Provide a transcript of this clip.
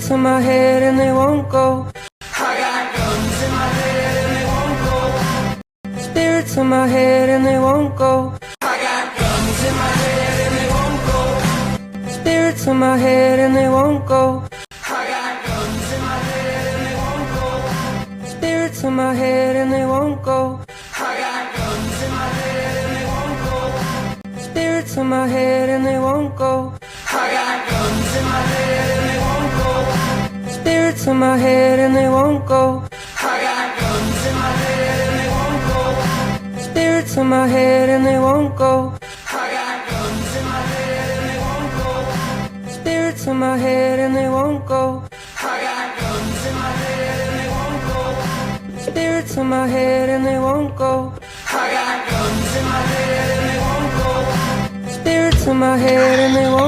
Spirits in my head and they won't go. I got guns in my head and they won't go. Spirits in my head and they won't go. I got guns in my head and they won't go. Spirits in my head and they won't go. I got guns in my head and they won't go. Spirits in my head and they won't go. I got guns in my head and they won't go. Spirits in my head and they won't go. I got guns in my head and they won't go. Spirits in my head and they won't go. I got guns in my head and they won't go. Spirits in my head and they won't go. I got guns in my head and they won't go. Spirits in my head and they won't go. I got guns in my head and they won't go. Spirits in my head and they won't go. I got guns in my head and they won't go. Spirits in my head and they won't go.